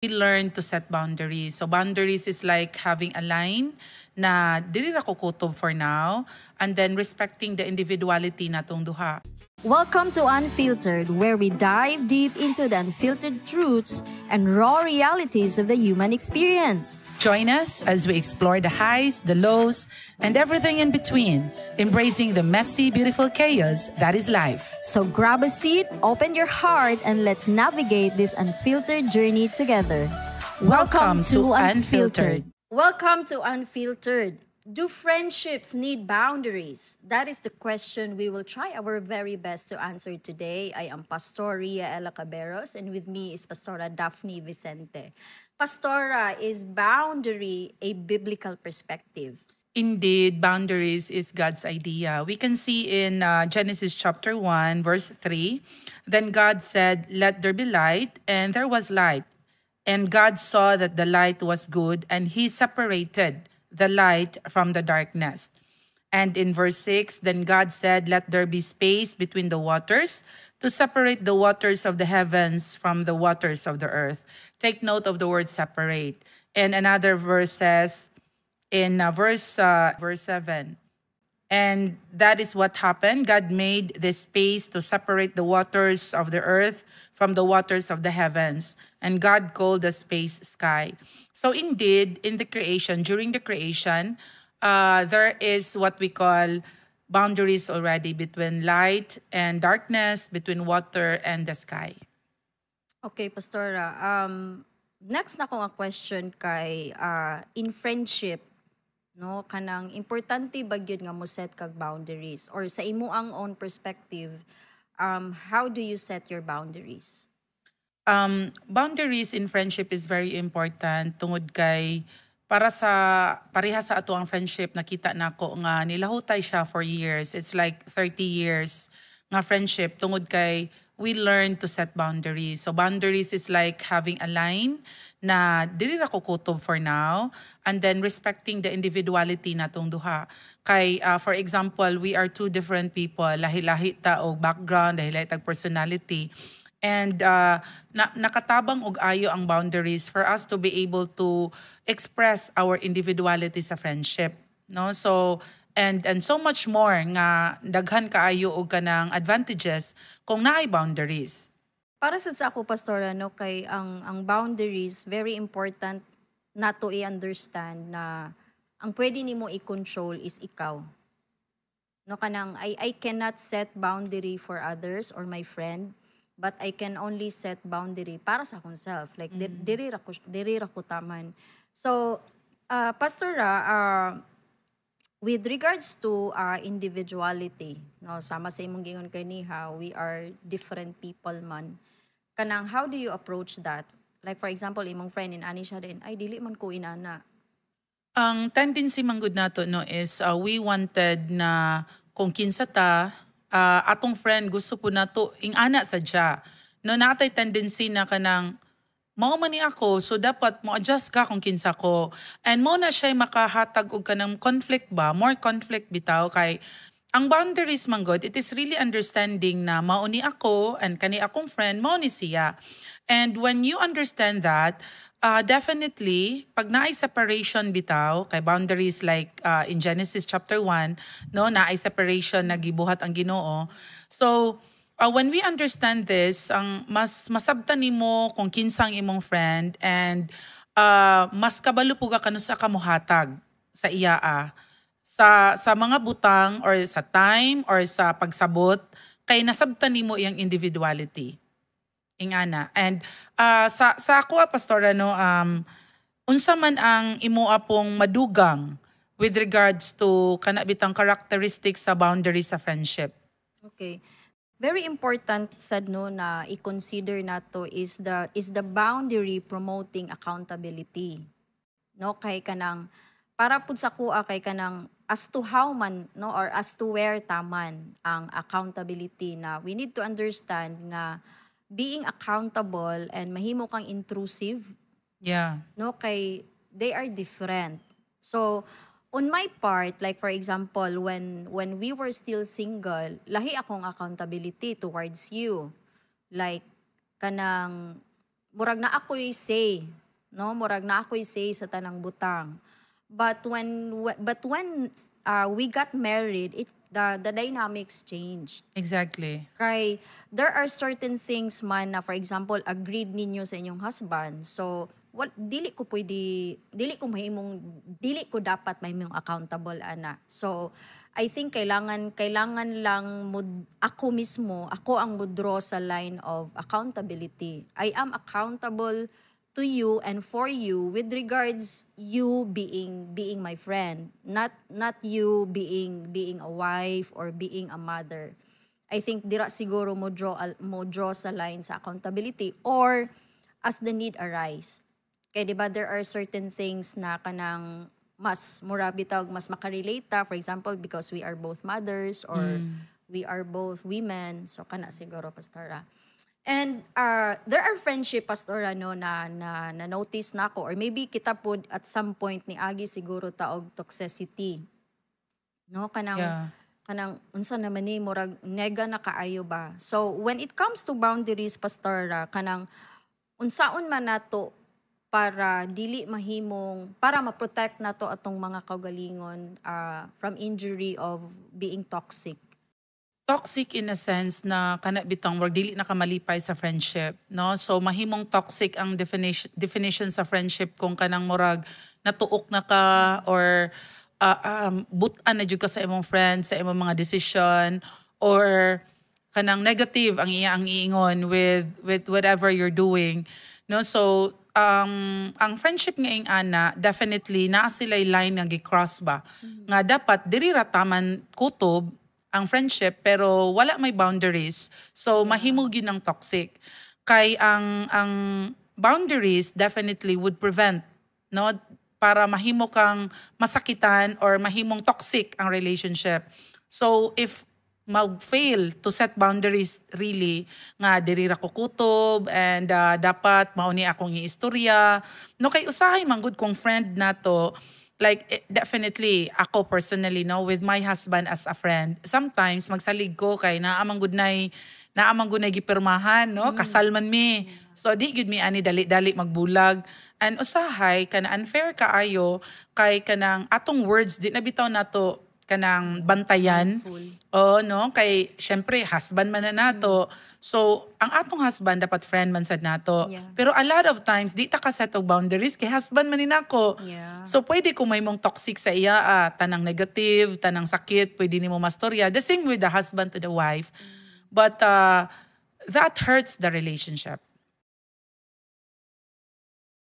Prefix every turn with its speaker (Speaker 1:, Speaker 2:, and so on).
Speaker 1: we learn to set boundaries. So boundaries is like having a line na dili ra ko kutob for now, and then respecting the individuality natong duha.
Speaker 2: Welcome to Unfiltered, where we dive deep into the unfiltered truths and raw realities of the human experience.
Speaker 1: Join us as we explore the highs, the lows, and everything in between, embracing the messy, beautiful chaos that is life.
Speaker 2: So grab a seat, open your heart, and let's navigate this unfiltered journey together.
Speaker 1: Welcome to Unfiltered.
Speaker 2: Welcome to Unfiltered. Do friendships need boundaries? That is the question we will try our very best to answer today. I am Pastoria Ella Caberos, and with me is Pastora Daphne Vicente. Pastora, is boundary a biblical perspective?
Speaker 1: Indeed, boundaries is God's idea. We can see in Genesis chapter 1, verse 3, then God said, "Let there be light," and there was light. And God saw that the light was good, and he separated the light from the darkness. And in verse 6, then God said, "Let there be space between the waters to separate the waters of the heavens from the waters of the earth." Take note of the word separate. And another verse says in verse 7, and that is what happened. God made this space to separate the waters of the earth from the waters of the heavens. And God called the space sky. So indeed, in the creation, during the creation, there is what we call boundaries already between light and darkness, between water and the sky.
Speaker 2: Okay, Pastora. Next na ko nga question kay in friendship, no, kanang importante ba gyud nga mo set kag boundaries, or sa imo ang own perspective, how do you set your boundaries?
Speaker 1: Boundaries in friendship is very important tungod kay para sa pareha sa ato ang friendship, nakita nako nga nilahutay siya for years. It's like 30 years nga friendship tungod kay we learn to set boundaries. So boundaries is like having a line na dili ra ko kutob for now, and then respecting the individuality natong duha. Kay for example, we are two different people, lahi-lahi ta og background, lahi-lahi tag personality. And nakatabang og ayo ang boundaries for us to be able to express our individuality sa friendship, no? So and so much more nga daghan kaayo og kanang advantages kung naay boundaries.
Speaker 2: Para sa ako, Pastora, no, kay ang boundaries very important nato i-understand na ang pwede nimo i-control is ikaw. No, kanang I cannot set boundary for others or my friend, but I can only set boundary para sa akong self. Like, diri ra ko taman. So, Pastora, with regards to individuality, no, sama sa imong gingon kaniha, we are different people man. Kanang, how do you approach that? Like, for example, imong friend in ani siya din, ay, dili man ko inana.
Speaker 1: Ang tendency manggod nato, no, is we wanted na kung kinsa ta, atong friend gusto po nato ingana sadya. No, natay tendency na kanang mao man ni ako, so dapat mo adjust ka kung kinsa ko. And mo na siya makahatag og kanang conflict ba, more conflict bitaw kay ang boundaries manggod, it is really understanding na mao ni ako and kani akong friend mao ni siya. And when you understand that, definitely, pag naay separation bitaw, kay boundaries like in Genesis chapter 1, no, naay separation na gibuhat ang Ginoo. So, when we understand this, ang mas masabtan nimo kung kinsang imong friend, and mas kabalo po ka sa kamuhatag sa iya sa mga butang or sa time or sa pagsabot, kay nasabtan nimo iyang individuality. Ingana. And sa ako, Pastora, no, unsa man ang imo apong madugang with regards to kanabitang characteristics sa boundaries sa friendship?
Speaker 2: Okay. Very important sad no na i-consider nato is the boundary promoting accountability. No, kay kanang para pud sa kuha kay kanang as to how man, no, or as to where taman ang accountability, na we need to understand nga being accountable and mahimo kang intrusive,
Speaker 1: Yeah.
Speaker 2: no, kay they are different. So on my part, like for example, when we were still single, lahi akong accountability towards you. Like kanang murag na ako'y say, no? Murag na ako'y say sa tanang butang. But when we got married, the dynamics changed.
Speaker 1: Exactly.
Speaker 2: Kay there are certain things man na, for example, agreed ninyo sa inyong husband. So dili ko dapat mahimong accountable ana. So I think kailangan lang ako ang draw sa line of accountability. I am accountable to you and for you with regards you being my friend, not you being a wife or being a mother. I think dira siguro mo draw sa line sa accountability or as the need arise. Kaya diba there are certain things na kanang mas mas makarelate ta, for example, because we are both mothers or we are both women. So kana siguro, Pastora. And there are friendship, Pastora, no, na notice na ako, or maybe kita po at some point ni Agi siguro taog toxicity. No, kanang unsa naman ni murag nega na kaayo ba. So when it comes to boundaries, Pastora, kanang unsaon man nato para ma-protect nato atong mga kaugalingon from injury of being toxic.
Speaker 1: Toxic in a sense na kana bitang wag dili na ka malipay sa friendship, no? So mahimong toxic ang definition sa friendship kung kanang murag natuok na ka or butan na jud ka sa imong friends, sa imong mga decision, or kanang negative ang iingon with whatever you're doing, no? So ang friendship nga ana definitely naa sila'y line nga gi-cross ba nga dapat diri ra taman kutob ang friendship pero wala may boundaries, so mahimo gyud ng toxic kay ang boundaries definitely would prevent, no, para mahimo kang masakitan or mahimong toxic ang relationship. So if mag-fail to set boundaries really, nga diri ra ko kutob and dapat mauni akong iistorya. No, kay usahay man gud kong friend nato, like definitely ako personally, no, with my husband as a friend, sometimes magsalig ko kay naamang gud nay gipirmahan, no, kasal man mi. So di gud mi ani dali-dali magbulag. And usahay kana unfair kaayo kay kanang atong words di na bitaw nato kanang bantayan. No, kay syempre husband man na nato. So ang atong husband dapat friend man sad nato.
Speaker 2: Yeah.
Speaker 1: Pero a lot of times di ta ka set og boundaries kay husband man ni nako.
Speaker 2: Yeah.
Speaker 1: So pwede kung may mong toxic sa iya, tanang negative, tanang sakit, pwede nimo mastorya. The same with the husband to the wife. But that hurts the relationship.